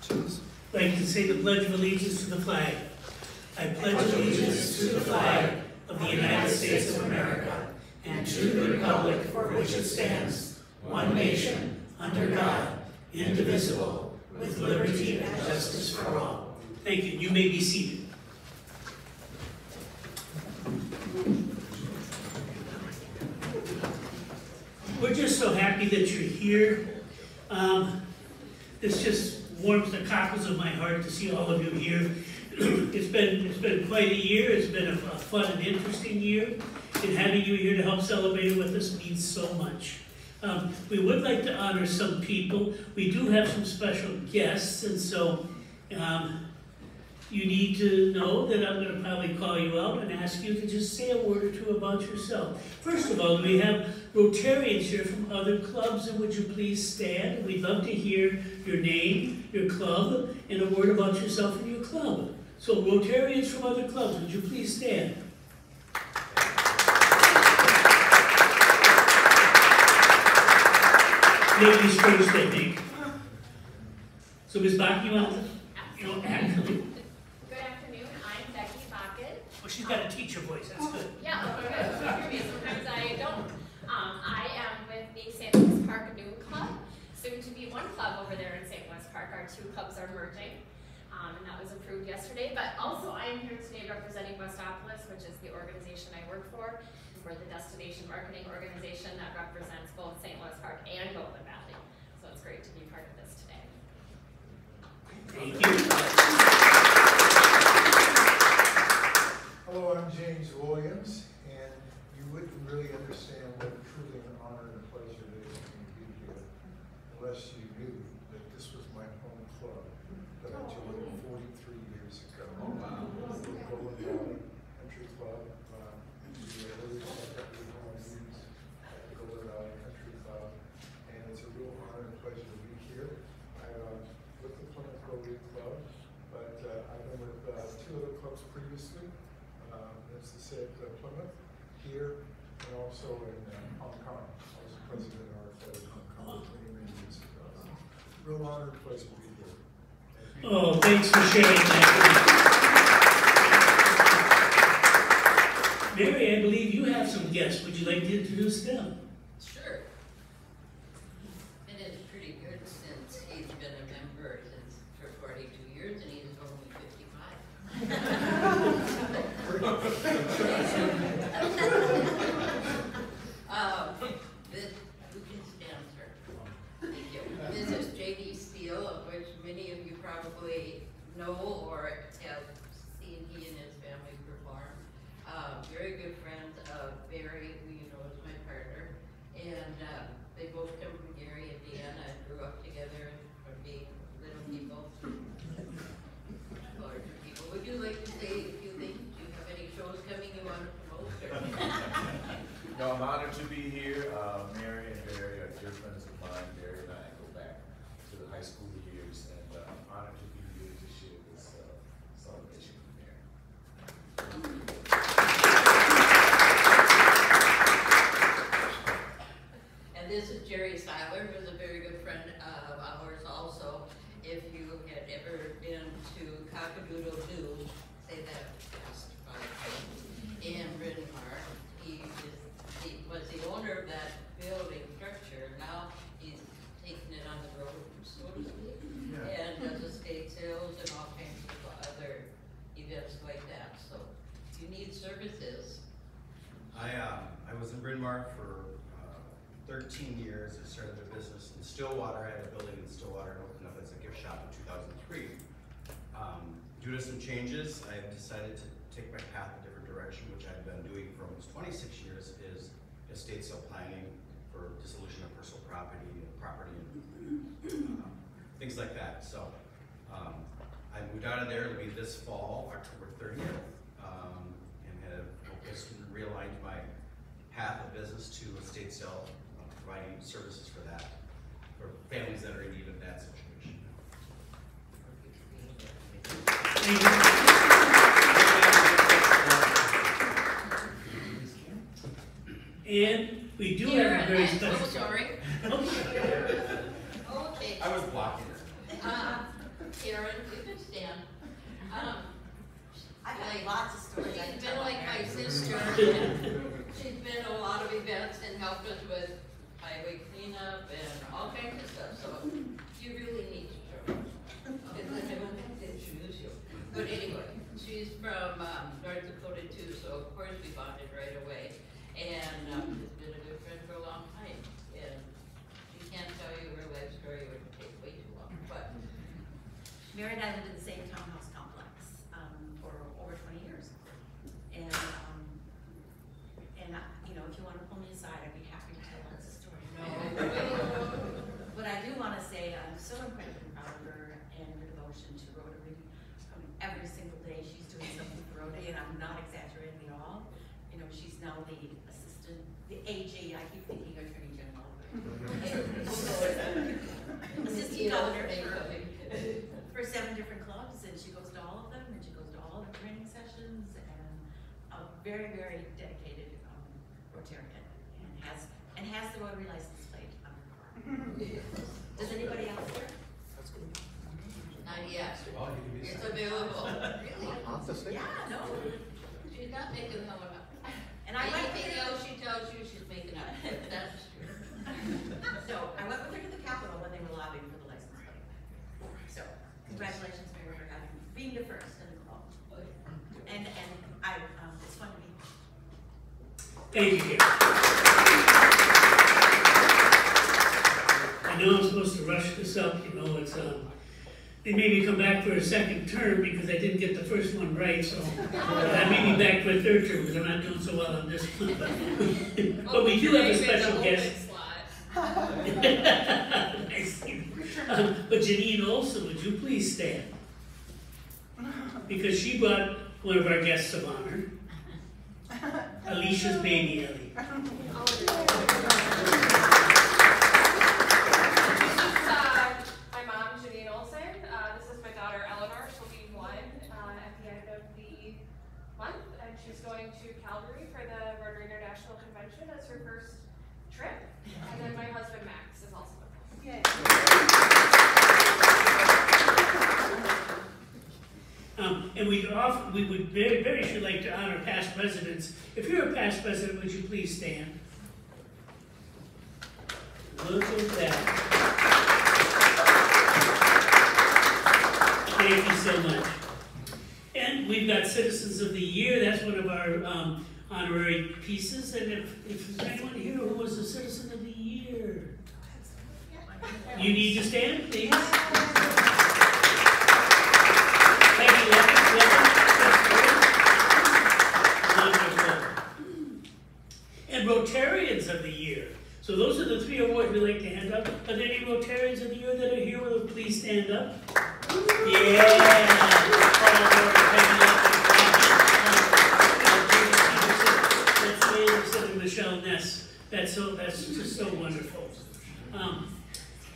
I'd like to say the Pledge of Allegiance to the flag. I pledge allegiance to the flag of the United States of America and to the republic for which it stands, one nation, under God, indivisible, with liberty and justice for all. Thank you. You may be seated. We're just so happy that you're here. This just warms the cockles of my heart to see all of you here. It's been quite a year. It's been a fun and interesting year. And having you here to help celebrate it with us means so much. We would like to honor some people. We do have some special guests, and so you need to know that I'm going to probably call you out and ask you to just say a word or two about yourself. First of all, we have Rotarians here from other clubs, and would you please stand? We'd love to hear your name, your club, and a word about yourself and your club. So Rotarians from other clubs, would you please stand? Ladies first, I think. So Ms. Bach, you want to actually? She's got a teacher voice, that's good. Yeah, okay, good. Sometimes I don't. I am with the St. Louis Park Noon Club, soon to be one club over there in St. Louis Park. Our two clubs are merging, and that was approved yesterday. But also I am here today representing Westopolis, which is the organization I work for. We're the destination marketing organization that represents both St. Louis Park and Golden Valley. So it's great to be part of this today. Thank you. Hello, I'm James Williams, and you wouldn't really understand what truly an honor and a pleasure it is for me to be here unless you knew that this was my home club that I joined 43 years ago. Oh, wow. The Golden Valley Rotary Club. The early secretary of my youth at the Golden Valley Rotary Club, and it's a real honor and pleasure to be here. I with the Plymouth Rotary Club, but I've been with two other clubs previously. As I said, Plymouth, here, and also in Hong Kong. I was the president of our club in Hong Kong 20 years ago. Real honor and pleasure to be here. Oh, thanks for sharing that. Mary, I believe you have some guests. Would you like to introduce them? Sure. And it's pretty good since he's been a member for 42 years and he's only 55. Who can stand her? Thank you. This is J.D. Steele, of which many of you probably know or have seen he and his family perform. Very good friend of Barry, who you know is my partner, and they both come from Gary and Deanna and grew up together from being little people, larger people. Would you like to say a few things? Do you have any shows coming you want to promote? No, I'm honored to be here. Mary and Barry are dear friends of mine. Barry and I go back to the high school years, and I'm honored to be here to share this celebration with Mary. And this is Jerry Seiler, who's a very good friend of ours also. If you had ever been to Cock-a-Doodle-Doo, say that fast, in Bryn Mawr, he was the owner of that building structure. Now he's taking it on the road, so to speak, and does estate sales and all kinds of other events like that. So if you need services. I was in Bryn Mawr for 13 years. I started a business in Stillwater. I had a building in Stillwater and opened up as a gift shop in 2003. Due to some changes, I have decided to take my path a different direction, which I've been doing for almost 26 years, is estate sale planning for dissolution of personal property and things like that. So I moved out of there. It'll be this fall, October 30th, and have focused and realigned my path of business to estate sale, providing services for that, for families that are in need of that situation. Thank you. And we do have a very special. Sorry. Okay. Okay. I was blocking her. Karen, you can stand. I've got lots of stories. I can She's tell been about like my Mary. sister. She's been to a lot of events and helped us with highway cleanup and all kinds of stuff, so you really need to show her. Because I don't have to introduce you. But anyway, she's from North Dakota too, so of course we bonded right away. And has been a good friend for a long time. And she can't tell you her life story, it would take way too long. But Mary and I lived in the same townhouse complex for over 20 years. And you know, if you want to pull me aside, I'd be happy to tell lots of stories. no. But I do want to say I'm so incredibly proud of her and her devotion to Rotary. Every single day she's doing something for Rotary, and I'm not exaggerating at all. You know, she's now the assistant, the AG, I keep thinking Attorney General. Assistant governor for 7 different clubs, and she goes to all of them, and she goes to all the training sessions, and a very, very dedicated Rotarian, and has the Rotary license plate on her car. Does anybody else here? Not yet. Well, you can be It's second. available. Really? Off the stage. Yeah, no. She's not making them up. And I went with Anything her, else she tells you, she's making up. That's true. so I went with her to the Capitol when they were lobbying for the license plate. So congratulations, Mary, for being the first in the club. And I, it's fun to be here. Thank you, Karen. I know I'm supposed to rush this up, you know, it's, they made me come back for a second term because I didn't get the first one right, so I may be back for a third term because I'm not doing so well on this one. But we do have a special guest. Nice. But Janine Olson, would you please stand? Because she brought one of our guests of honor, Alisha's baby Ellie. My mom, Janine Olson. This is my daughter, Eleanor. She'll be 1 at the end of the month, and she's going to Calgary for the Rotary International Convention as her first trip. And then my husband, Max, is also with us. And we would very, very sure like to honor past presidents. If you're a past president, would you please stand? Look at that. Thank you so much. And we've got Citizens of the Year. That's one of our honorary pieces. And if there's anyone here who was a Citizen of the Year, you need to stand, please. Thank you, wonderful. And Rotarians of the Year. So those are the 3 awards we like to hand out. Are there any Rotarians of the Year that are here? Will you please stand up? Yeah. That's and Michelle Ness. That's just so wonderful.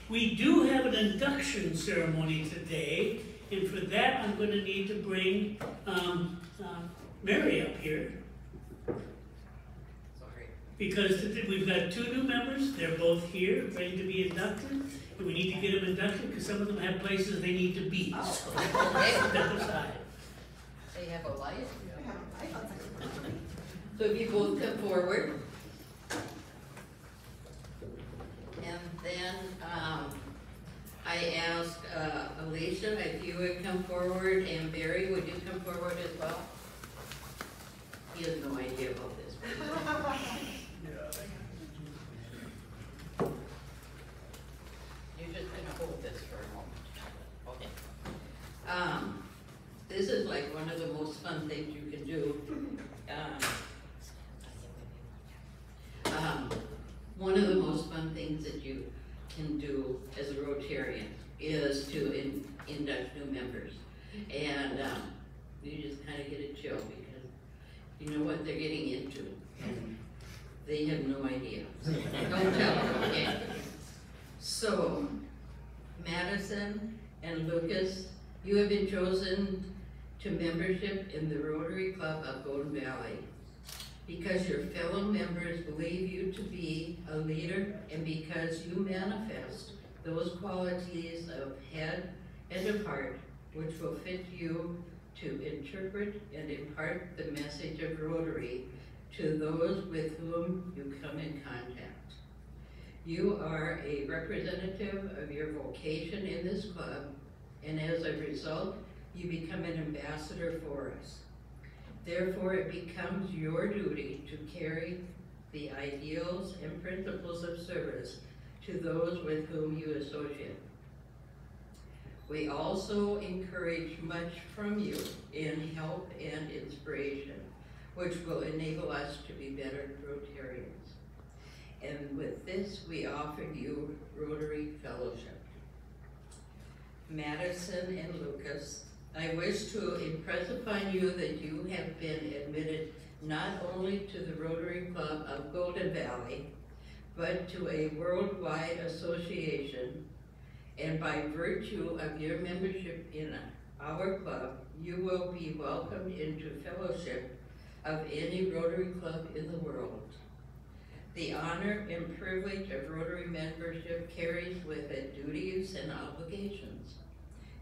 We do have an induction ceremony today, and for that I'm going to need to bring Mary up here. Sorry. Because we've got 2 new members, they're both here, ready to be inducted, and we need to get them inducted because some of them have places they need to be. So step aside. They have a life? So if you both come forward. And then I asked Alisha if you would come forward, and Barry, would you come forward as well? He has no idea about this. You're just gonna hold this for a moment. Okay. This is like one of the most fun things you can do. One of the most fun things that you can do as a Rotarian is to induct new members. And you just kind of get a chill because you know what they're getting into. And they have no idea. So don't tell them, okay? So, Madison and Lucas, you have been chosen to membership in the Rotary Club of Golden Valley because your fellow members believe you to be a leader and because you manifest those qualities of head and a heart which will fit you to interpret and impart the message of Rotary to those with whom you come in contact. You are a representative of your vocation in this club, and as a result, you become an ambassador for us. Therefore, it becomes your duty to carry the ideals and principles of service to those with whom you associate. We also encourage much from you in help and inspiration, which will enable us to be better Rotarians. And with this, we offer you Rotary Fellowship. Madison and Lucas, I wish to impress upon you that you have been admitted not only to the Rotary Club of Golden Valley, but to a worldwide association, and by virtue of your membership in our club, you will be welcomed into fellowship of any Rotary Club in the world. The honor and privilege of Rotary membership carries with it duties and obligations.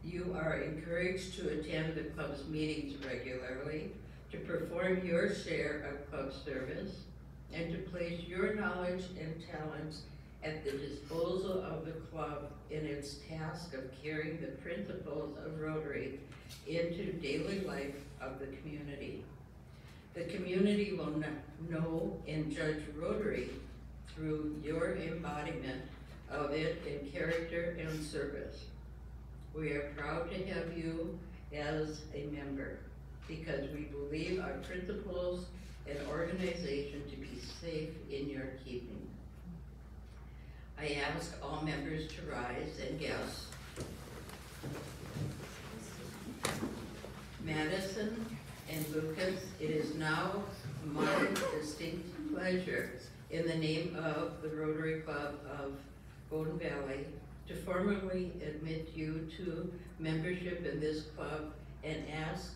You are encouraged to attend the club's meetings regularly, to perform your share of club service, and to place your knowledge and talents at the disposal of the club in its task of carrying the principles of Rotary into daily life of the community. The community will know and judge Rotary through your embodiment of it in character and service. We are proud to have you as a member because we believe our principles and organization to be safe in your keeping. I ask all members to rise and guess. Madison and Lucas, it is now my distinct pleasure in the name of the Rotary Club of Golden Valley to formally admit you to membership in this club and ask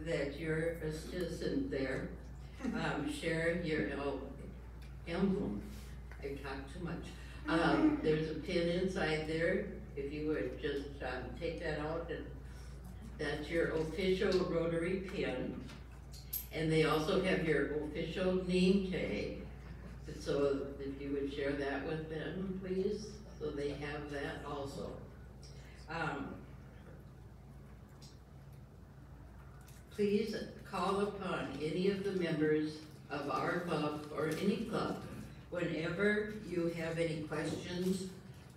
that your assistant there share your emblem. I talk too much. There's a pin inside there. If you would just take that out, and that's your official Rotary pin. And they also have your official name tag. So if you would share that with them, please, so they have that also. Please call upon any of the members of our club or any club whenever you have any questions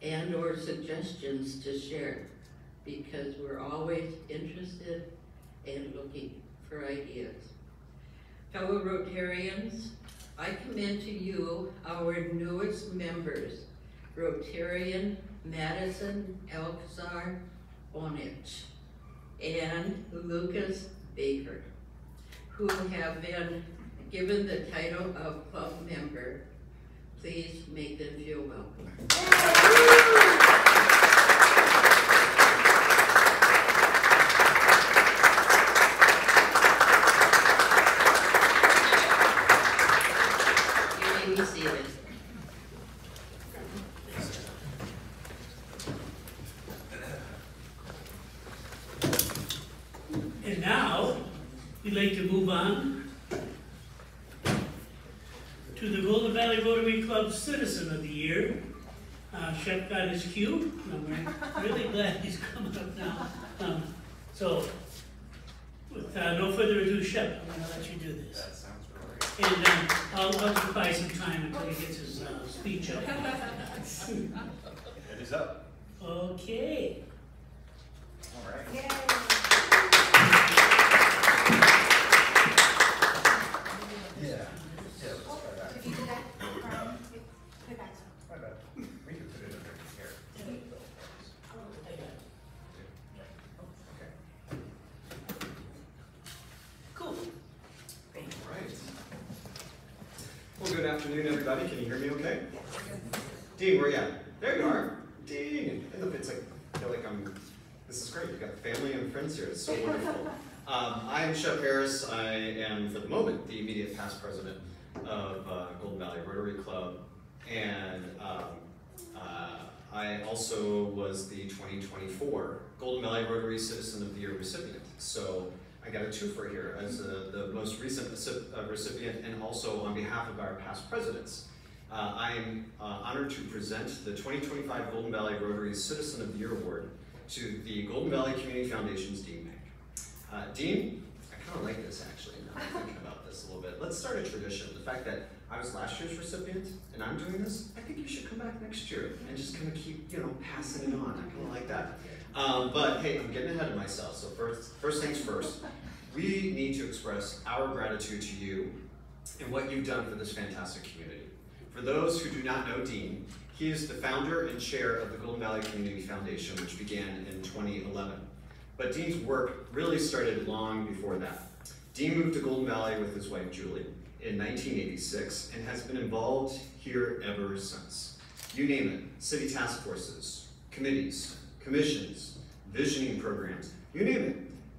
and or suggestions to share, because we're always interested and looking for ideas. Fellow Rotarians, I commend to you our newest members, Rotarian Madison Elkzar Onich and Lucas Baker, who have been given the title of club member. Please make them feel welcome. You may be seated. And now, we'd like to move on to the Golden Valley Rotary Club Citizen of the Year. Shep got his cue. I'm really glad he's coming up now. So, with no further ado, Shep, I'm going to let you do this. That sounds great. And I'll just buy some time until he gets his speech up. It is up. Okay. All right. Yay. Yeah. Let's try that. If you do that, put it back. My bad. We can put it under here. Okay. Cool. All right. Well, good afternoon, everybody. Can you hear me okay? Dean, where you at? There you are. Dean. And look, it's like, I feel like this is great. You've got family and friends here. It's so wonderful. I'm Shep Harris. I am, for the moment, the immediate past president of Golden Valley Rotary Club. And I also was the 2024 Golden Valley Rotary Citizen of the Year recipient. So I got a twofer here as the most recent recipient, and also on behalf of our past presidents. I'm honored to present the 2025 Golden Valley Rotary Citizen of the Year Award to the Golden Valley Community Foundation's Dean Penk. Dean, I kind of like this actually, now I'm thinking about this a little bit. Let's start a tradition. The fact that I was last year's recipient and I'm doing this, I think you should come back next year and just kind of keep, passing it on. I kind of like that. But hey, I'm getting ahead of myself. So first things first, we need to express our gratitude to you and what you've done for this fantastic community. For those who do not know Dean, he is the founder and chair of the Golden Valley Community Foundation, which began in 2011. But Dean's work really started long before that. Dean moved to Golden Valley with his wife Julie in 1986 and has been involved here ever since. You name it, city task forces, committees, commissions, visioning programs, you name it.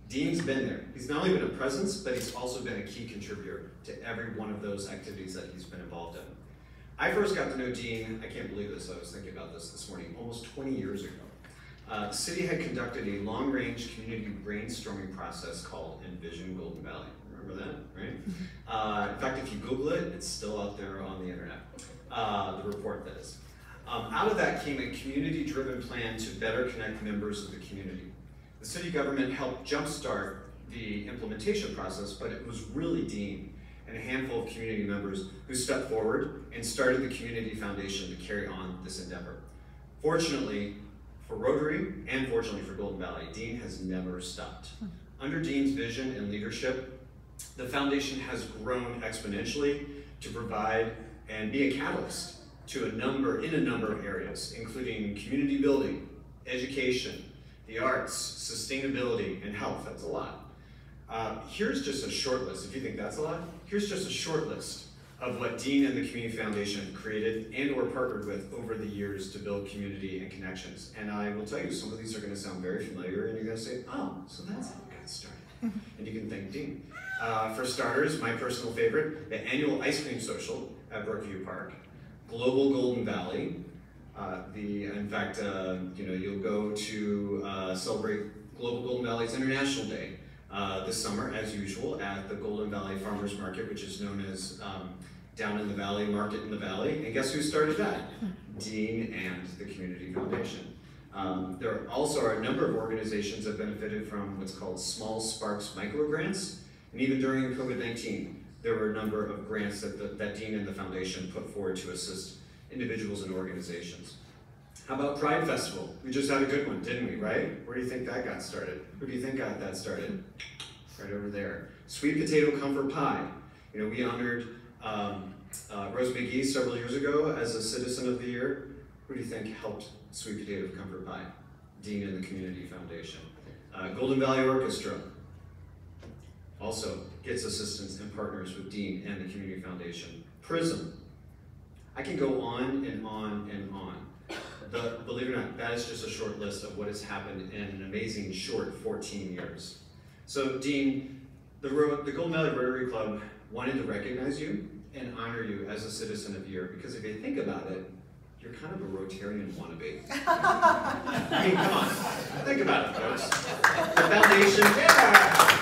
Dean's been there. He's not only been a presence, but he's also been a key contributor to every one of those activities that he's been involved in. I first got to know Dean, I can't believe this, I was thinking about this morning, almost 20 years ago. The city had conducted a long-range community brainstorming process called Envision Golden Valley. Remember that, right? In fact, if you Google it, it's still out there on the internet, the report that is. Out of that came a community-driven plan to better connect members of the community. The city government helped jumpstart the implementation process, but it was really Dean and a handful of community members who stepped forward and started the Community Foundation to carry on this endeavor. Fortunately for Rotary, and fortunately for Golden Valley, Dean has never stopped. Under Dean's vision and leadership, the foundation has grown exponentially to provide and be a catalyst to in a number of areas, including community building, education, the arts, sustainability, and health. That's a lot. Here's just a short list. If you think that's a lot, here's just a short list of what Dean and the Community Foundation created and or partnered with over the years to build community and connections. And I will tell you, some of these are going to sound very familiar, and you're going to say, oh, so that's how it got started. And you can thank Dean. For starters, my personal favorite, the annual ice cream social at Brookview Park, Global Golden Valley. In fact, you'll go to celebrate Global Golden Valley's International Day this summer, as usual, at the Golden Valley Farmers Market, which is known as Down in the Valley, Market in the Valley. And guess who started that? Dean and the Community Foundation. There also are a number of organizations that benefited from what's called Small Sparks micro grants. And even during COVID-19, there were a number of grants that Dean and the Foundation put forward to assist individuals and organizations. How about Pride Festival? We just had a good one, didn't we, right? Where do you think that got started? Who do you think got that started? Right over there. Sweet Potato Comfort Pie. We honored Rose McGee several years ago as a Citizen of the Year. Who do you think helped Sweet Potato Comfort Pie? Dean and the Community Foundation. Golden Valley Orchestra also gets assistance and partners with Dean and the Community Foundation. PRISM. I can go on and on and on. But believe it or not, that is just a short list of what has happened in an amazing short 14 years. So Dean, the Golden Valley Rotary Club wanted to recognize you and honor you as a Citizen of the Year, because if you think about it, you're kind of a Rotarian wannabe. I mean, come on, think about it, folks. The foundation, yeah!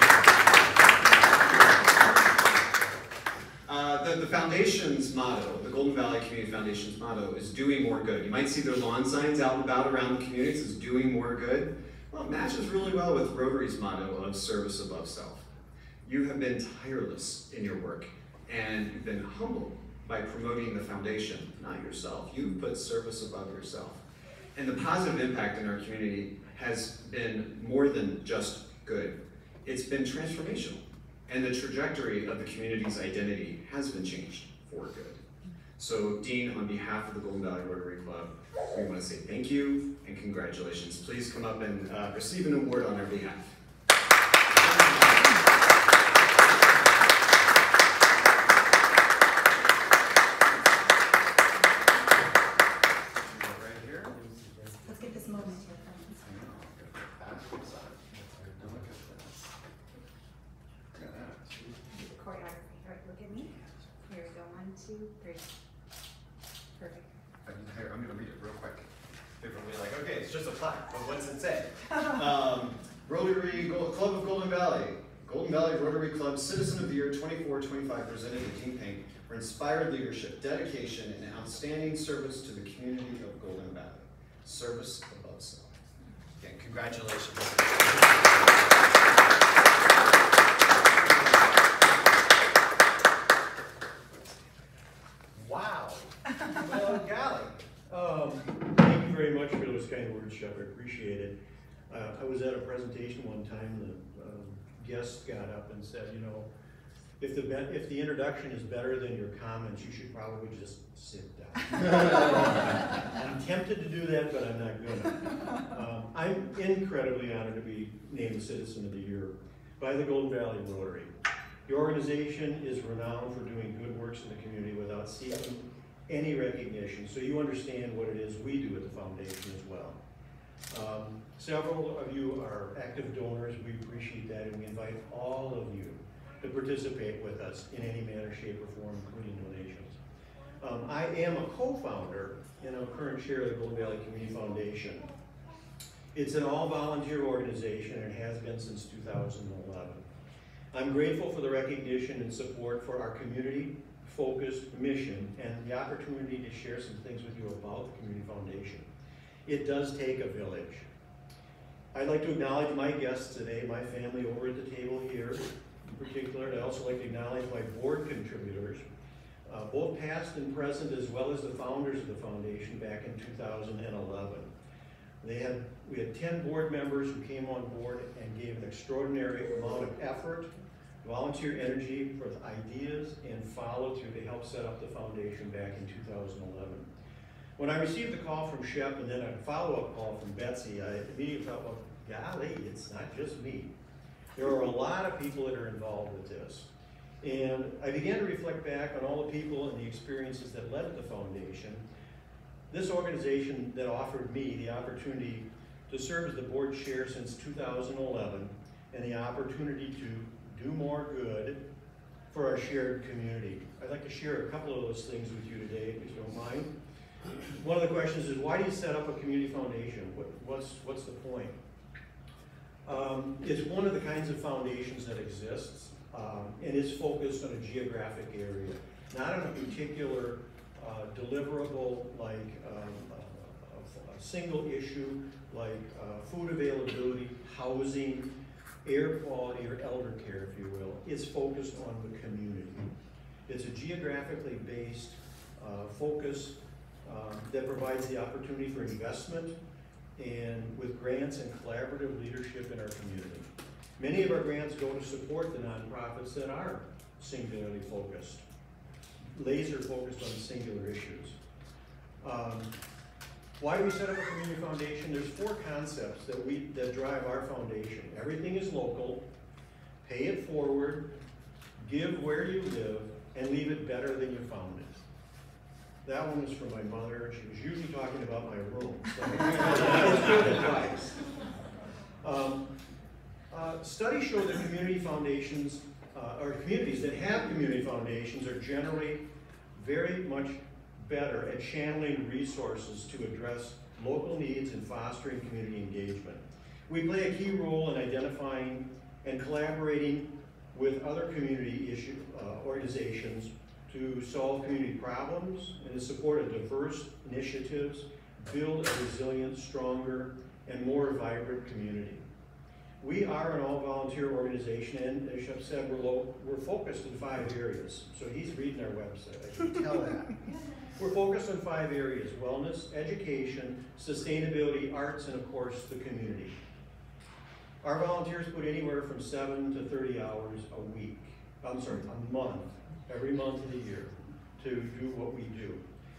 The foundation's motto, the Golden Valley Community Foundation's motto, is doing more good. You might see their lawn signs out and about around the community. It says doing more good. Well, it matches really well with Rotary's motto of service above self. You have been tireless in your work, and you've been humble by promoting the foundation, not yourself. You've put service above yourself. And the positive impact in our community has been more than just good. It's been transformational. And the trajectory of the community's identity has been changed for good. So Dean, on behalf of the Golden Valley Rotary Club, we want to say thank you and congratulations. Please come up and receive an award on our behalf. Right here. Let's get this moment here. Choreography. All right, look at me. Here we go. 1, 2, 3. Perfect. I'm going to read it real quick. it's just a plaque, but what's it say? Rotary Club of Golden Valley. Golden Valley Rotary Club Citizen of the Year 24-25 presented to Dean Penk for inspired leadership, dedication, and outstanding service to the community of Golden Valley. Service above self. Again, congratulations. Wow. Well, golly. Thank you very much for those kind words, Shep. I appreciate it. I was at a presentation one time. The guest got up and said, you know, if the introduction is better than your comments, you should probably just sit down. I'm tempted to do that, but I'm not gonna. I'm incredibly honored to be named Citizen of the Year by the Golden Valley Rotary. The organization is renowned for doing good works in the community without seeking any recognition, so you understand what it is we do at the foundation as well. Several of you are active donors. We appreciate that, and we invite all of you to participate with us in any manner, shape, or form, including donations. I am a co-founder and I'm current chair of the Golden Valley Community Foundation. It's an all-volunteer organization and has been since 2011. I'm grateful for the recognition and support for our community-focused mission and the opportunity to share some things with you about the Community Foundation. It does take a village. I'd like to acknowledge my guests today, my family over at the table here in particular. I'd also like to acknowledge my board contributors, both past and present, as well as the founders of the foundation back in 2011. We had 10 board members who came on board and gave an extraordinary amount of effort, volunteer energy for the ideas, and follow through to help set up the foundation back in 2011. When I received the call from Shep and then a follow-up call from Betsy, I immediately thought, well, golly, it's not just me. There are a lot of people that are involved with this. And I began to reflect back on all the people and the experiences that led to the foundation. This organization that offered me the opportunity to serve as the board chair since 2011 and the opportunity to do more good for our shared community. I'd like to share a couple of those things with you today, if you don't mind. One of the questions is, why do you set up a community foundation? What's the point? It's one of the kinds of foundations that exists and is focused on a geographic area, not on a particular deliverable like a single issue like food availability, housing, air quality, or elder care, if you will. It's focused on the community. It's a geographically based focus that provides the opportunity for investment and with grants and collaborative leadership in our community. Many of our grants go to support the nonprofits that are singularly focused, laser focused on singular issues. Why do we set up a community foundation? There's 4 concepts that drive our foundation. Everything is local, pay it forward, give where you live, and leave it better than you found it. That one is from my mother. She was usually talking about my room. So it's good advice. Studies show that community foundations, or communities that have community foundations, are generally very much better at channeling resources to address local needs and fostering community engagement. We play a key role in identifying and collaborating with other community organizations to solve community problems and to support a diverse initiatives, build a resilient, stronger, and more vibrant community. We are an all-volunteer organization, and as Shep said, we're focused in 5 areas. So he's reading our website, I can tell that. We're focused on 5 areas: wellness, education, sustainability, arts, and of course, the community. Our volunteers put anywhere from 7 to 30 hours a month, every month of the year, to do what we do.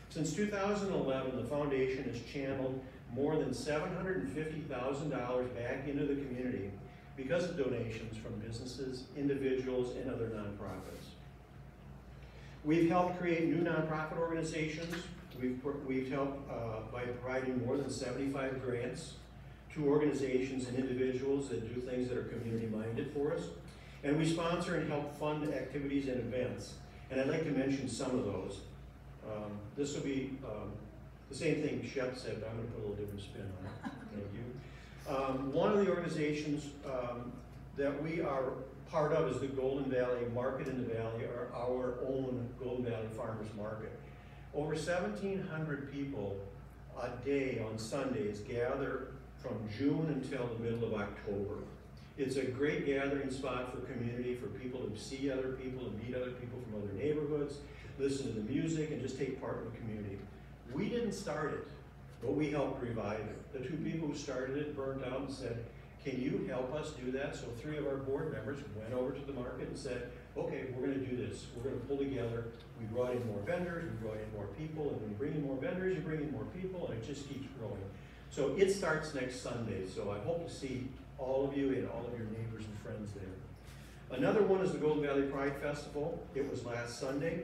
Since 2011, the foundation has channeled more than $750,000 back into the community because of donations from businesses, individuals, and other nonprofits. We've helped create new nonprofit organizations. We've helped by providing more than 75 grants to organizations and individuals that do things that are community-minded for us. And we sponsor and help fund activities and events. And I'd like to mention some of those. This will be The same thing Shep said, but I'm going to put a little different spin on it. Thank you. One of the organizations that we are part of is the Golden Valley Market in the Valley, or our own Golden Valley Farmers Market. Over 1,700 people a day on Sundays gather from June until the middle of October. It's a great gathering spot for community, for people to see other people and meet other people from other neighborhoods, listen to the music, and just take part in the community. We didn't start it, but we helped revive it. The two people who started it burned out and said, can you help us do that? So 3 of our board members went over to the market and said, okay, we're going to do this. We're going to pull together. We brought in more vendors, we brought in more people, and when you bring in more vendors, you bring in more people, and it just keeps growing. So it starts next Sunday, so I hope to see all of you and all of your neighbors and friends there. Another one is the Golden Valley Pride Festival. It was last Sunday.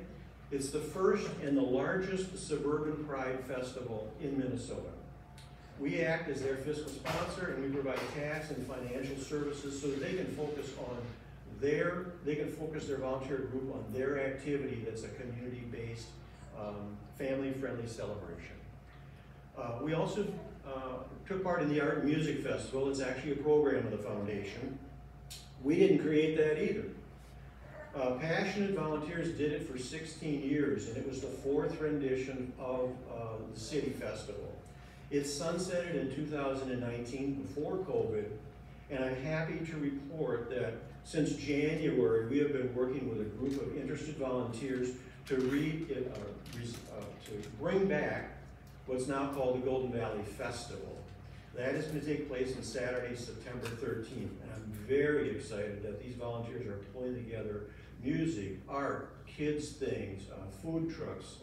It's the first and the largest suburban pride festival in Minnesota. We act as their fiscal sponsor, and we provide tax and financial services so that they can focus on their volunteer group on their activity that's a community-based, family-friendly celebration. We also took part in the Art and Music Festival. It's actually a program of the foundation. We didn't create that either. Passionate volunteers did it for 16 years, and it was the 4th rendition of the City Festival. It sunsetted in 2019 before COVID, and I'm happy to report that since January, we have been working with a group of interested volunteers to bring back what's now called the Golden Valley Festival. That is going to take place on Saturday, September 13th, and I'm very excited that these volunteers are pulling together music, art, kids things, food trucks,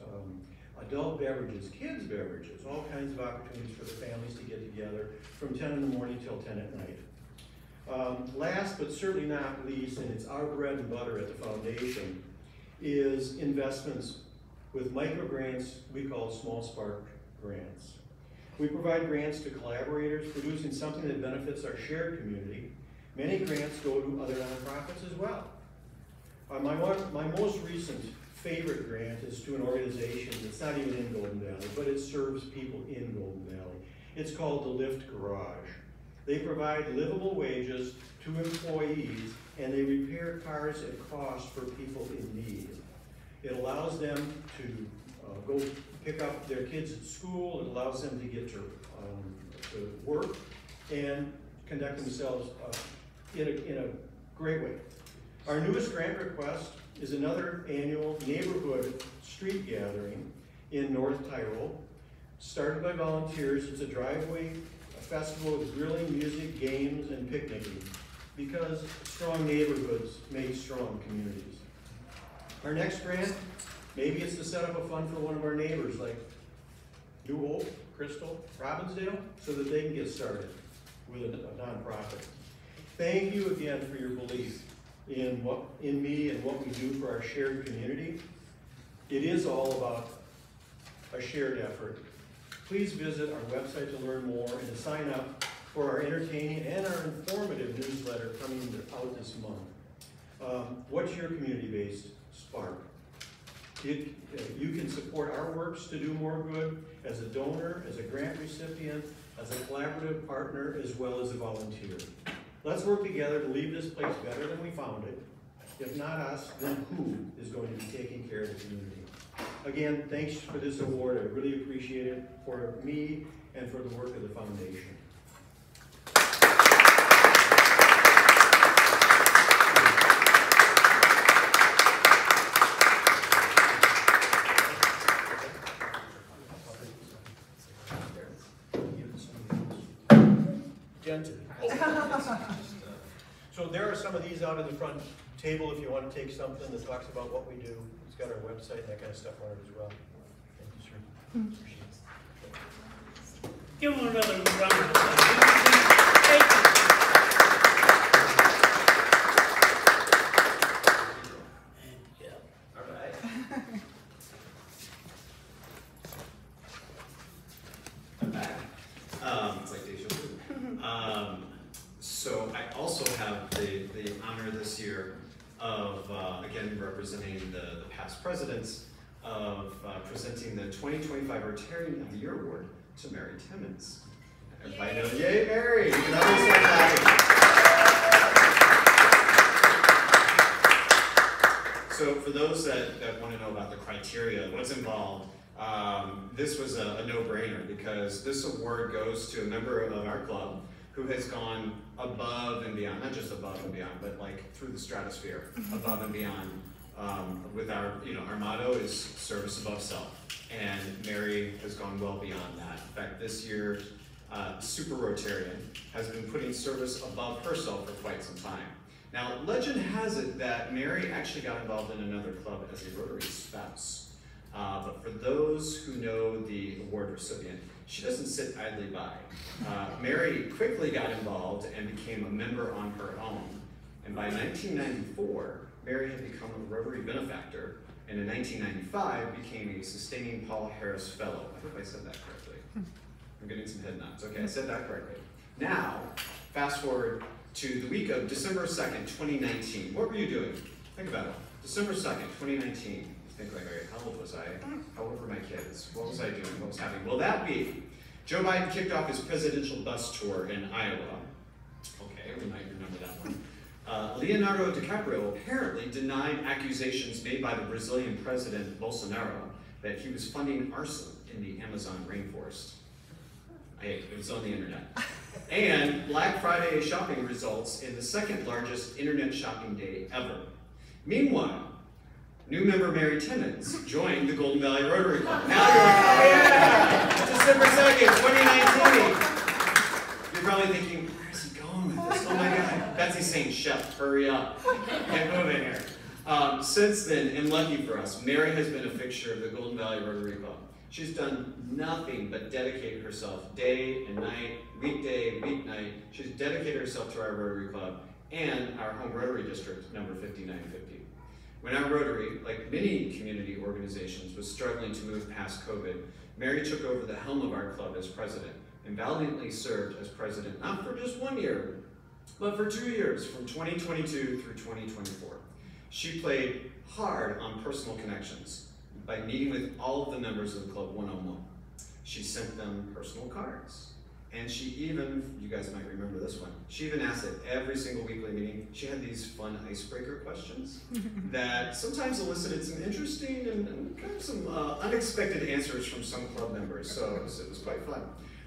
adult beverages, kids beverages, all kinds of opportunities for the families to get together from 10 in the morning till 10 at night. Last but certainly not least, and it's our bread and butter at the foundation, is investments with micro grants we call Small Spark grants. We provide grants to collaborators producing something that benefits our shared community. Many grants go to other nonprofits as well. My most recent favorite grant is to an organization that's not even in Golden Valley, but it serves people in Golden Valley. It's called the Lift Garage. They provide livable wages to employees, and they repair cars at cost for people in need. It allows them to go pick up their kids at school. It allows them to get to work and conduct themselves in a great way. Our newest grant request is another annual neighborhood street gathering in North Tyrol, started by volunteers. It's a driveway festival with grilling, music, games, and picnicking, because strong neighborhoods make strong communities. Our next grant, maybe it's to set up a fund for one of our neighbors, like New Hope, Crystal, Robbinsdale, so that they can get started with a nonprofit. Thank you again for your belief in me and what we do for our shared community. It is all about a shared effort. Please visit our website to learn more and to sign up for our entertaining and our informative newsletter coming out this month. What's your community-based spark? You can support our works to do more good as a donor, as a grant recipient, as a collaborative partner, as well as a volunteer. Let's work together to leave this place better than we found it. If not us, then who is going to be taking care of the community? Again, thanks for this award. I really appreciate it for me and for the work of the foundation. So there are some of these out in the front table if you want to take something that talks about what we do. It's got our website and that kind of stuff on it as well. Thank you, sir. Give them another round of applause. Thank you. All right. I'm back. It's like deja vu. So I also have the honor this year of, again, representing the past presidents of presenting the 2025 Rotarian of the Year Award to Mary Timmons. Everybody know, yay, Mary! You can always start clapping. So for those that want to know about the criteria, what's involved, this was a no-brainer because this award goes to a member of our club who has gone above and beyond, not just above and beyond, but like through the stratosphere, above and beyond. With our, our motto is service above self, and Mary has gone well beyond that. In fact, this year, Super Rotarian has been putting service above herself for quite some time. Now, legend has it that Mary actually got involved in another club as a Rotary spouse. But for those who know the award recipient, she doesn't sit idly by. Mary quickly got involved and became a member on her own. And by 1994, Mary had become a Rotary benefactor, and in 1995 became a Sustaining Paul Harris Fellow. I hope I said that correctly. I'm getting some head nods. Okay, I said that correctly. Now, fast forward to the week of December 2nd, 2019. What were you doing? Think about it. December 2nd, 2019. You think like, okay, how old was I? How old were my kids? What was I doing? What was happening? Well, that week, Joe Biden kicked off his presidential bus tour in Iowa. Okay, we might remember that one. Leonardo DiCaprio apparently denied accusations made by the Brazilian president Bolsonaro that he was funding arson in the Amazon rainforest. Hey, it was on the internet. And Black Friday shopping results in the second largest internet shopping day ever. Meanwhile, new member Mary Timmons joined the Golden Valley Rotary Club. Now you're like, oh yeah, December 2nd, 2019. You're probably thinking, where is he going with this? Oh my God. Betsy's saying, Chef, hurry up. Get moving here. Since then, and lucky for us, Mary has been a fixture of the Golden Valley Rotary Club. She's done nothing but dedicate herself day and night, weekday, weeknight. She's dedicated herself to our Rotary Club and our home Rotary District, number 5950. When our Rotary, like many community organizations, was struggling to move past COVID, Mary took over the helm of our club as president and valiantly served as president, not for just 1 year, but for 2 years, from 2022 through 2024. She played hard on personal connections by meeting with all of the members of the club one-on-one. She sent them personal cards. And she even, you guys might remember this one, she even asked at every single weekly meeting, she had these fun icebreaker questions that sometimes elicited some interesting and kind of some unexpected answers from some club members, so it was quite fun.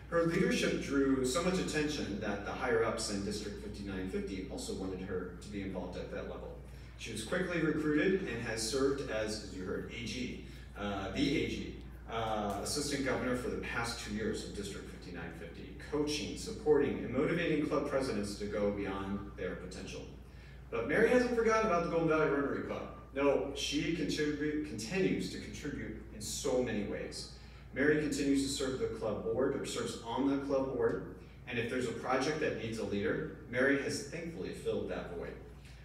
Her leadership drew so much attention that the higher-ups in District 5950 also wanted her to be involved at that level. She was quickly recruited and has served as you heard, AG, the AG, Assistant Governor for the past 2 years of District 5950, coaching, supporting, and motivating club presidents to go beyond their potential. But Mary hasn't forgotten about the Golden Valley Rotary Club. No, she continues to contribute in so many ways. Mary continues to serve the club board, or serves on the club board, and if there's a project that needs a leader, Mary has thankfully filled that void.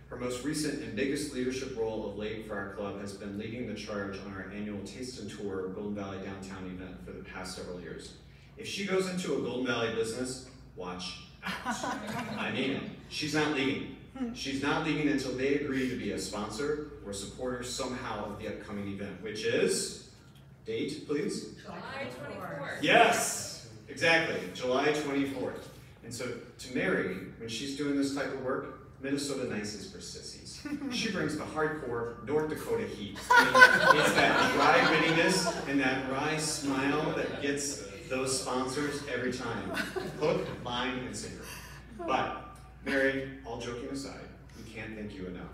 Her most recent and biggest leadership role of late for our club has been leading the charge on our annual Taste and Tour Golden Valley Downtown event for the past several years. If she goes into a Golden Valley business, watch out. I mean it. She's not leaving. She's not leaving until they agree to be a sponsor or supporter somehow of the upcoming event, which is, date please? July 24th. Yes, exactly, July 24th. And so to Mary, when she's doing this type of work, Minnesota nice is for sissies. She brings the hardcore North Dakota heat. It's that dry grittiness and that wry smile that gets those sponsors every time. Hook, line, and sinker. But, Mary, all joking aside, we can't thank you enough.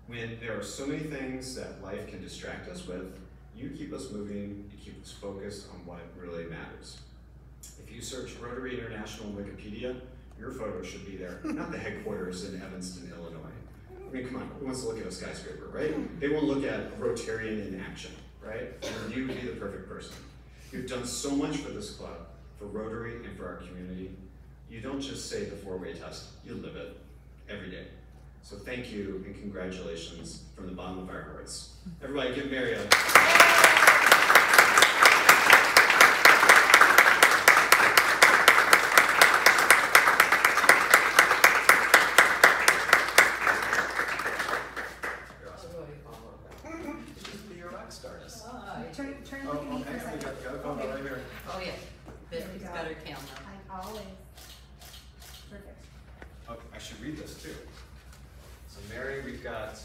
When there are so many things that life can distract us with, you keep us moving, you keep us focused on what really matters. If you search Rotary International on Wikipedia, your photo should be there, not the headquarters in Evanston, Illinois. I mean, come on, who wants to look at a skyscraper, right? They won't look at a Rotarian in action, right? And you would be the perfect person. You've done so much for this club, for Rotary, and for our community. You don't just say the four-way test, you live it every day. So thank you and congratulations from the bottom of our hearts. Everybody give Mary a... actually read this too. So Mary, we've got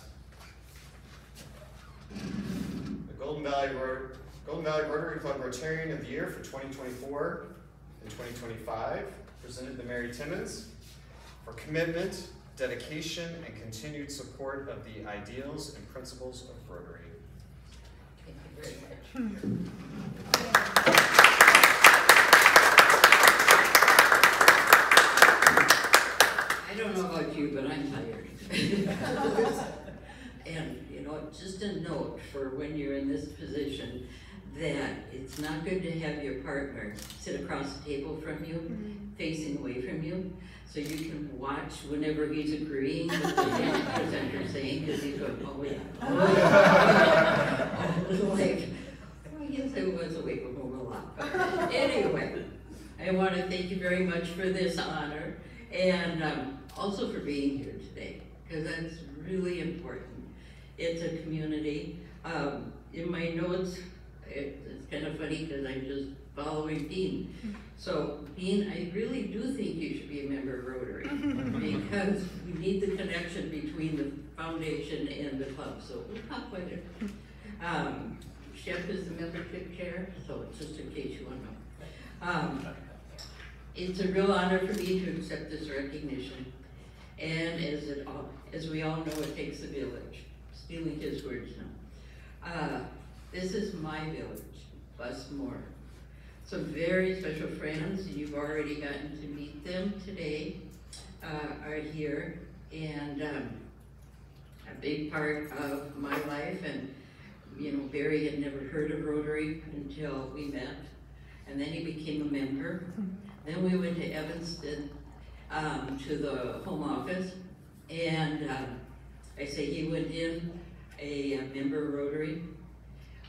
the Golden Valley Rotary Club Rotarian of the Year for 2024 and 2025, presented to Mary Timmons for commitment, dedication, and continued support of the ideals and principles of Rotary. Thank you very much. I don't know about you, but I'm tired. And, you know, just a note for when you're in this position, that it's not good to have your partner sit across the table from you, facing away from you, so you can watch whenever he's agreeing with the presenter saying, because he's going, oh yeah, oh yeah. Like, I guess I was away from home a lot. But anyway, I want to thank you very much for this honor, and also for being here today, because that's really important. It's a community. In my notes, it's kind of funny because I'm just following Dean. So, Dean, I really do think you should be a member of Rotary because we need the connection between the foundation and the club. So we'll talk with it. Shep is the membership chair, so just in case you want to know. It's a real honor for me to accept this recognition. And as we all know, it takes a village. Stealing his words now. This is my village, plus more. Some very special friends, you've already gotten to meet them today, are here, and a big part of my life. And you know, Barry had never heard of Rotary until we met, and then he became a member. Then we went to Evanston to the home office, and I say he went in a member of Rotary.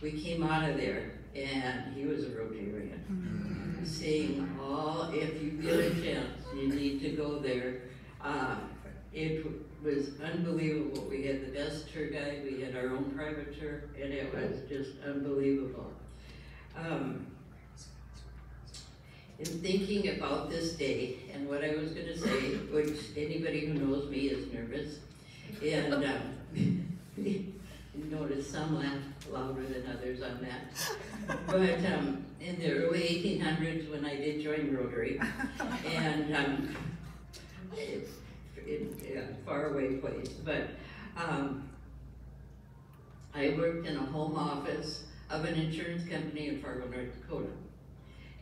We came out of there, and he was a Rotarian. Saying, oh, if you get a chance, you need to go there. It was unbelievable. We had the best tour guide, we had our own private tour, and it was just unbelievable. In thinking about this day, and what I was going to say, which anybody who knows me is nervous, and you notice some laugh louder than others on that. But in the early 1800s, when I did join Rotary, and it's a faraway place, but I worked in a home office of an insurance company in Fargo, North Dakota.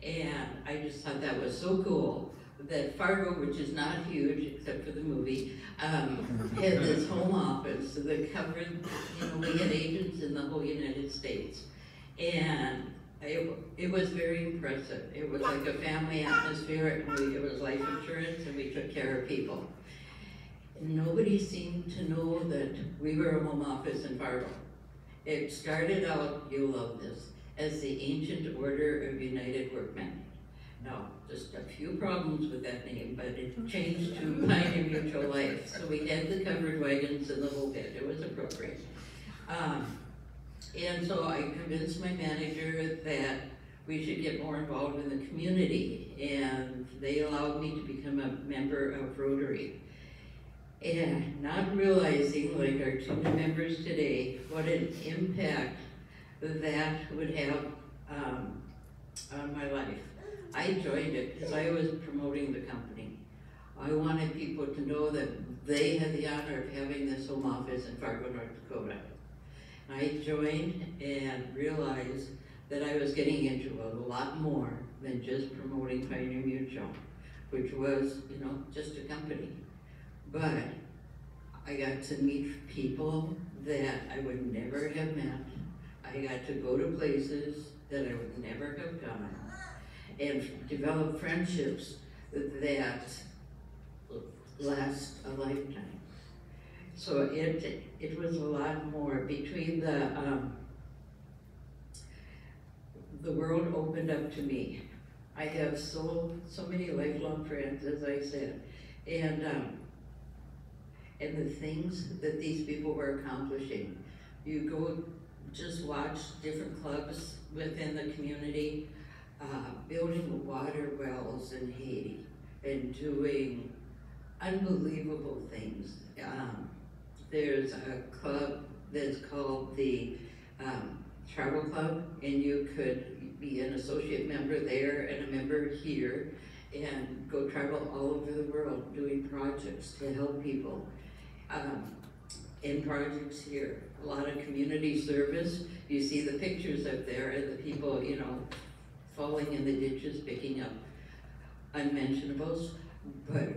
And I just thought that was so cool that Fargo, which is not huge except for the movie, had this home office that covered, you know, we had agents in the whole United States. And it was very impressive. It was like a family atmosphere, and it was life insurance, and we took care of people. And nobody seemed to know that we were a home office in Fargo. It started out, you'll love this, as the Ancient Order of United Workmen. Now, just a few problems with that name, but it changed to Pioneer Mutual Life. So we had the covered wagons and the whole bit. It was appropriate. And so I convinced my manager that we should get more involved in the community, and they allowed me to become a member of Rotary. And not realizing, like our two members today, what an impact that would have on my life. I joined it because I was promoting the company. I wanted people to know that they had the honor of having this home office in Fargo, North Dakota. I joined and realized that I was getting into a lot more than just promoting Pioneer Mutual, which was, you know, just a company. But I got to meet people that I would never have met. I got to go to places that I would never have gone, and develop friendships that last a lifetime. So it was a lot more. Between the world opened up to me. I have so many lifelong friends, as I said, and the things that these people were accomplishing. You go just watch different clubs within the community, building water wells in Haiti, and doing unbelievable things. There's a club that's called the Travel Club, and you could be an associate member there and a member here and go travel all over the world doing projects to help people. In projects here, a lot of community service. You see the pictures up there and the people, you know, falling in the ditches, picking up unmentionables, but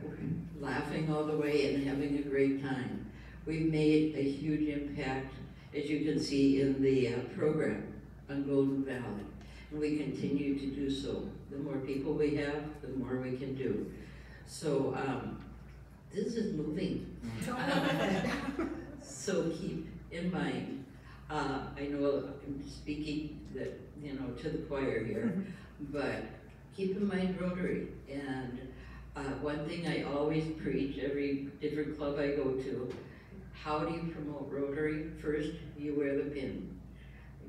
laughing all the way and having a great time. We've made a huge impact, as you can see in the program on Golden Valley, and we continue to do so. The more people we have, the more we can do. So this is moving. So keep in mind, I know I'm speaking that, you know, to the choir here, but keep in mind Rotary. And one thing I always preach, every different club I go to, how do you promote Rotary? First, you wear the pin.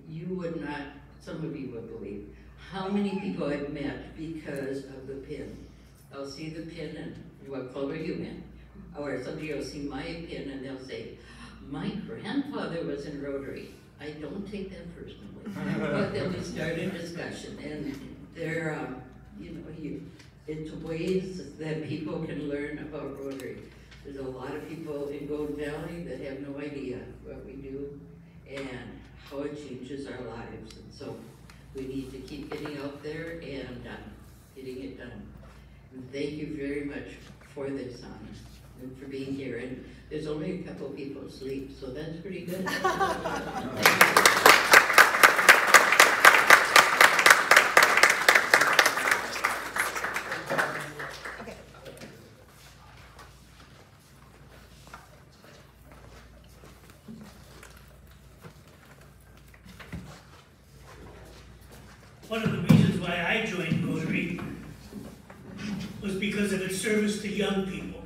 You would not, some of you would believe, how many people I've met because of the pin. I'll see the pin and, what club are you in? Or somebody will see my pin and they'll say, my grandfather was in Rotary. I don't take that personally, but then we start a discussion, and there, you know, it's ways that people can learn about Rotary. There's a lot of people in Golden Valley that have no idea what we do and how it changes our lives, and so we need to keep getting out there and getting it done. And thank you very much for this honor and for being here. And there's only a couple people asleep, so that's pretty good. One of the reasons why I joined Rotary was because of its service to young people.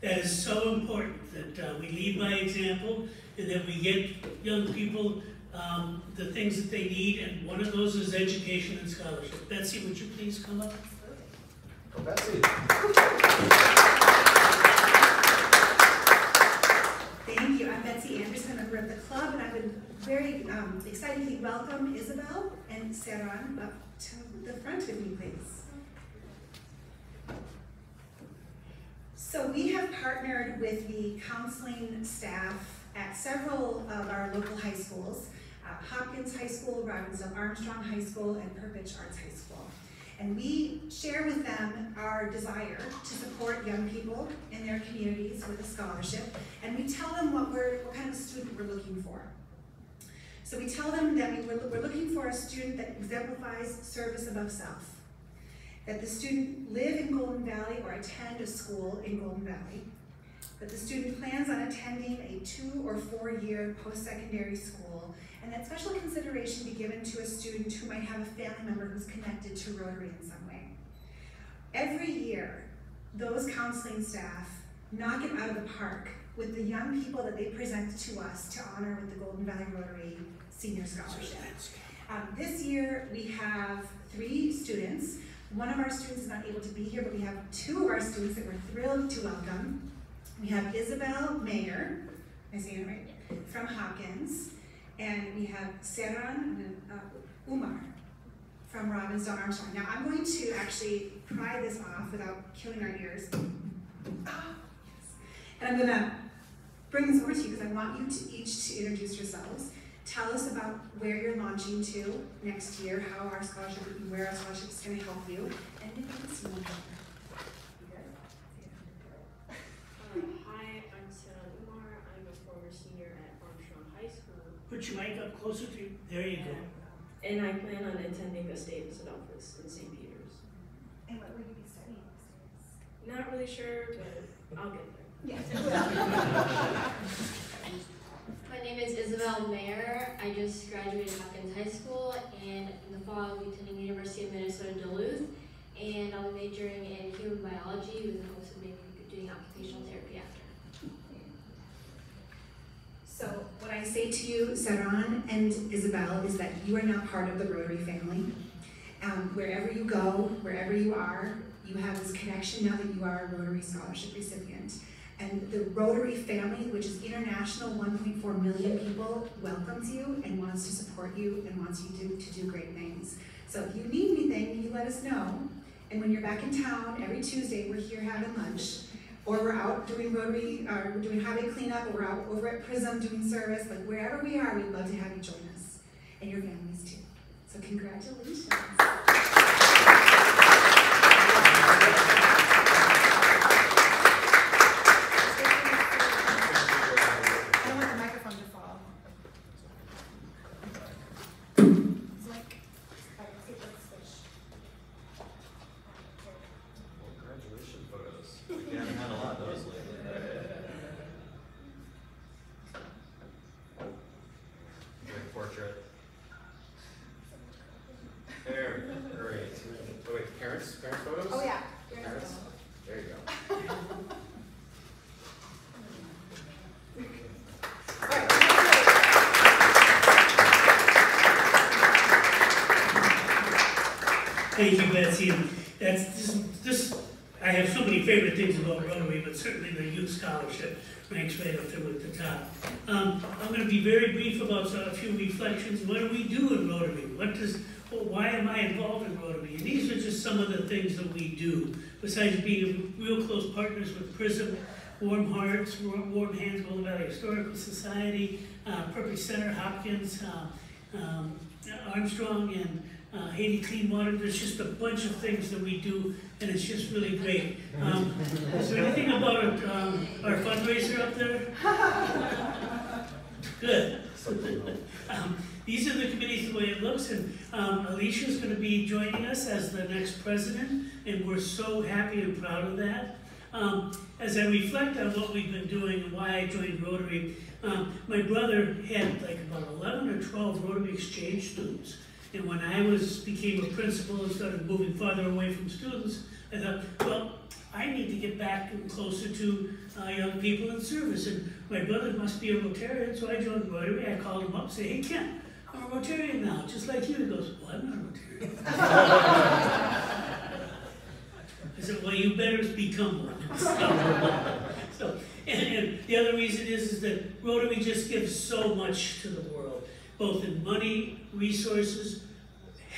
That is so important, that we lead by example and that we get young people the things that they need, and one of those is education and scholarship. Betsy, would you please come up? Oh, Betsy. Thank you. I'm Betsy Anderson, a member of the club, and I would very excitedly welcome Isabel and Saran up to the front with me, please. So we have partnered with the counseling staff at several of our local high schools, Hopkins High School, Robbinsdale Armstrong High School, and Perpich Arts High School. And we share with them our desire to support young people in their communities with a scholarship, and we tell them what kind of student we're looking for. So we tell them that we're looking for a student that exemplifies service above self, that the student live in Golden Valley or attend a school in Golden Valley, that the student plans on attending a 2 or 4 year post-secondary school, and that special consideration be given to a student who might have a family member who's connected to Rotary in some way. Every year, those counseling staff knock it out of the park with the young people that they present to us to honor with the Golden Valley Rotary Senior Scholarship. This year, we have 3 students. One of our students is not able to be here, but we have 2 of our students that we're thrilled to welcome. We have Isabel Mayer, am I saying it right, from Hopkins, and we have Saran and Umar from Robbinsdale Armstrong. Now I'm going to actually pry this off without killing our ears. Ah, yes. And I'm going to bring this over to you because I want you to each to introduce yourselves. Tell us about where you're launching to next year, how our scholarship, where our scholarship is going to help you, and if you can see one more. Hi, I'm Saran Umar. I'm a former senior at Armstrong High School. Put your mic up closer to you. There you go. And I plan on attending a state visit office in St. Peters. And what will you be studying? Not really sure, but I'll get there. Yes. My name is Isabel Mayer. I just graduated Hopkins High School, and in the fall I'll be attending University of Minnesota Duluth, and I'll be majoring in human biology with the hopes of maybe doing occupational therapy after. So what I say to you, Saran and Isabel, is that you are now part of the Rotary family. Wherever you go, wherever you are, You have this connection now that you are a Rotary Scholarship recipient. And the Rotary family, which is international, 1.4 million people, welcomes you and wants to support you and wants you to do great things. So if you need anything, you let us know. And when you're back in town, every Tuesday, we're here having lunch. Or we're out doing Rotary, or we're doing highway cleanup, or we're out over at Prism doing service. Like wherever we are, we'd love to have you join us. And your families too. So congratulations. Parents photos? Oh yeah. Parents? There you go. Thank you, Betsy. And that's this. I have so many favorite things about Rotary, but certainly the youth scholarship ranks right up there with the top. I'm going to be very brief about a few reflections. What do we do in Rotary? Why am I involved in Rotary? And these are just some of the things that we do. Besides being real close partners with Prism, Warm Hearts, Warm Hands, Golden Valley Historical Society, Perpich Center, Hopkins, Armstrong, and Haiti Clean Water. There's just a bunch of things that we do, and it's just really great. Is there anything about our fundraiser up there? Good. These are the committees, the way it looks, and Alisha is going to be joining us as the next president, and we're so happy and proud of that. As I reflect on what we've been doing and why I joined Rotary, my brother had like about 11 or 12 Rotary exchange students. And when I became a principal and started moving farther away from students, I thought, well, I need to get back closer to young people in service. And my brother must be a Rotarian, so I joined Rotary. I called him up and said, hey, Ken, I'm a Rotarian now, just like you. He goes, well, I'm not a Rotarian. I said, well, you better become one. And the other reason is that Rotary just gives so much to the world, both in money, resources,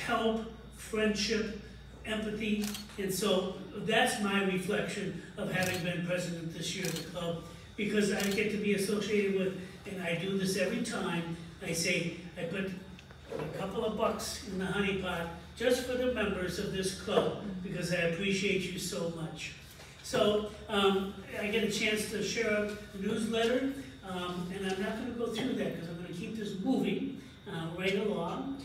help, friendship, empathy. And so that's my reflection of having been president this year of the club, because I get to be associated with, and I do this every time, I say, I put a couple of bucks in the honey pot just for the members of this club, because I appreciate you so much. So I get a chance to share a newsletter, and I'm not going to go through that because I'm going to keep this moving right along.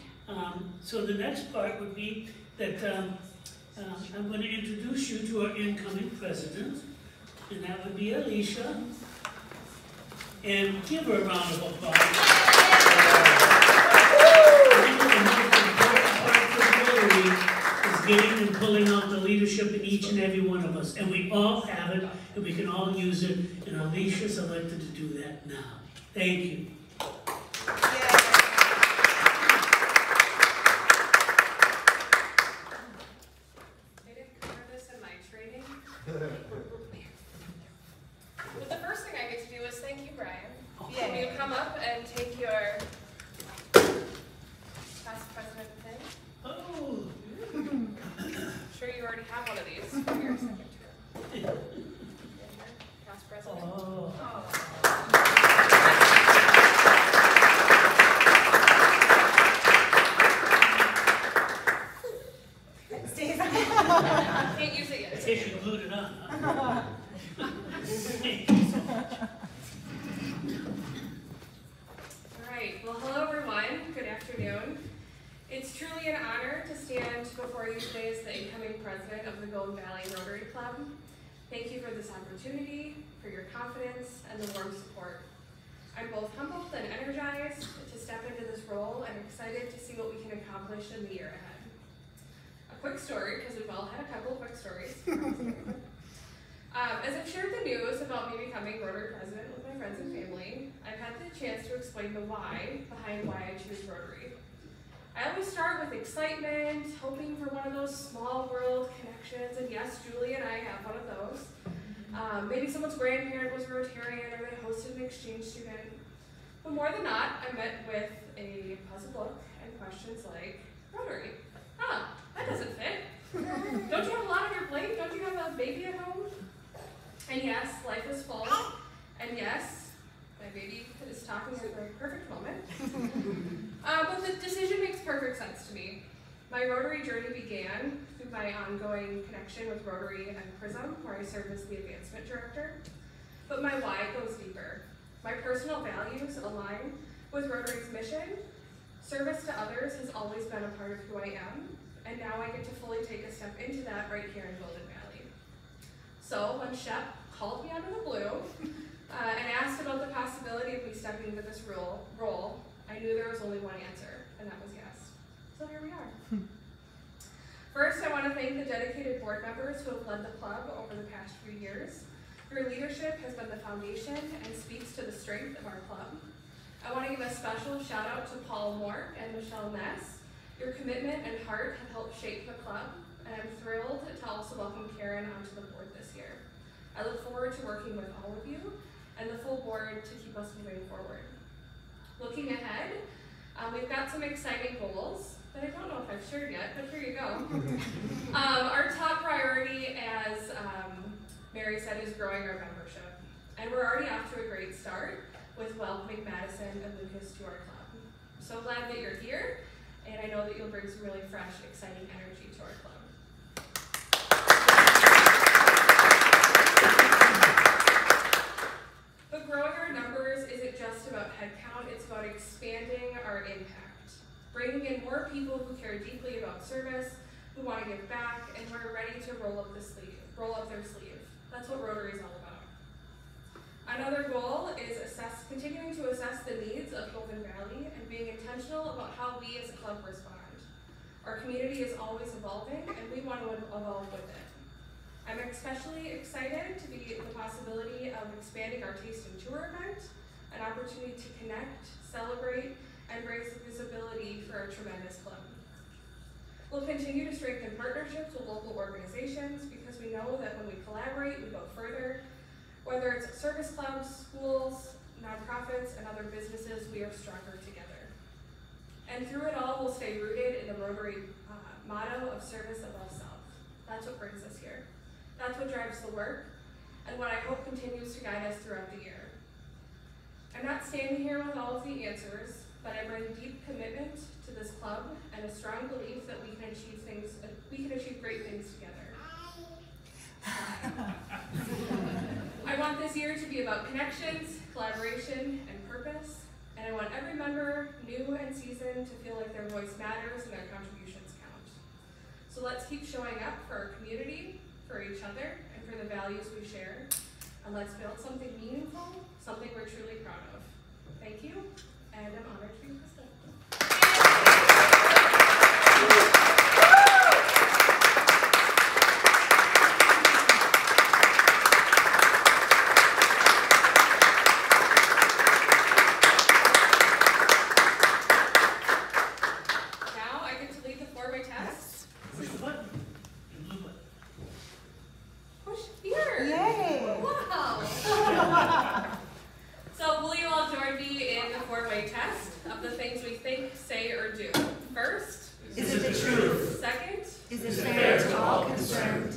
So the next part would be that I'm going to introduce you to our incoming president, and that would be Alisha. And give her a round of applause. Getting and pulling out the leadership in each and every one of us. And we all have it, and we can all use it, and Alisha's elected to do that now. Thank you. They didn't cover this in my training. But the first thing I get to do is thank you, Bryan. Can you come up and take your past president thing? Oh. I'm sure you already have one of these for your second term. Past president. Oh. Can't use it yet. I think you glued it on. Huh? Alright, well hello everyone, good afternoon. It's truly an honor to stand before you today as the incoming president of the Golden Valley Rotary Club. Thank you for this opportunity, for your confidence, and the warm support. I'm both humbled and energized to step into this role and excited to see what we can accomplish in the year ahead. A quick story, because we've all had a couple of quick stories. As I've shared the news about me becoming Rotary president with my friends and family, I've had the chance to explain the why behind why I choose Rotary. I always start with excitement, hoping for one of those small world connections, and yes, Julie and I have one of those. Maybe someone's grandparent was a Rotarian or they hosted an exchange student. But more than not, I met with a puzzled look and questions like, Rotary, that doesn't fit. Don't you have a lot on your plate? Don't you have a baby at home? And yes, life is full. And yes, my baby is talking at the perfect moment. But the decision makes perfect sense to me. My Rotary journey began through my ongoing connection with Rotary and PRISM, where I serve as the advancement director. But my why goes deeper. My personal values align with Rotary's mission. Service to others has always been a part of who I am, and now I get to fully take a step into that right here in Golden Valley. So when Shep called me out of the blue and asked about the possibility of me stepping into this role, I knew there was only one answer, and that was yes. So here we are. First, I want to thank the dedicated board members who have led the club over the past few years. Your leadership has been the foundation and speaks to the strength of our club. I want to give a special shout out to Paul Moore and Michelle Ness. Your commitment and heart have helped shape the club, and I'm thrilled to also welcome Karen onto the board this year. I look forward to working with all of you and the full board to keep us moving forward. Looking ahead, we've got some exciting goals that I don't know if I've shared yet, but here you go. Our top priority, as Mary said, is growing our membership. And we're already off to a great start with welcoming Madison and Lucas to our club. I'm so glad that you're here, and I know that you'll bring some really fresh, exciting energy to our club. But growing our numbers isn't just about headcount, it's about expanding our impact. Bringing in more people who care deeply about service, who want to give back, and who are ready to roll up their sleeve. That's what Rotary is all about. Another goal is continuing to assess the needs of Golden Valley and being intentional about how we as a club respond. Our community is always evolving, and we want to evolve with it. I'm especially excited to be the possibility of expanding our Taste and Tour event, an opportunity to connect, celebrate, and raise visibility for our tremendous club. We'll continue to strengthen partnerships with local organizations because we know that when we collaborate, we go further. Whether it's service clubs, schools, nonprofits, and other businesses, we are stronger together. And through it all, we'll stay rooted in the Rotary motto of service above self. That's what brings us here. That's what drives the work, and what I hope continues to guide us throughout the year. I'm not standing here with all of the answers, but I bring deep commitment to this club and a strong belief that we can achieve great things together. I want this year to be about connections, collaboration, and purpose, and I want every member, new and seasoned, to feel like their voice matters and their contributions count. So let's keep showing up for our community, for each other, and for the values we share, and let's build something meaningful, something we're truly proud of. Thank you, and I'm honored to be president. Is it the truth? Second, is it fair to all concerned?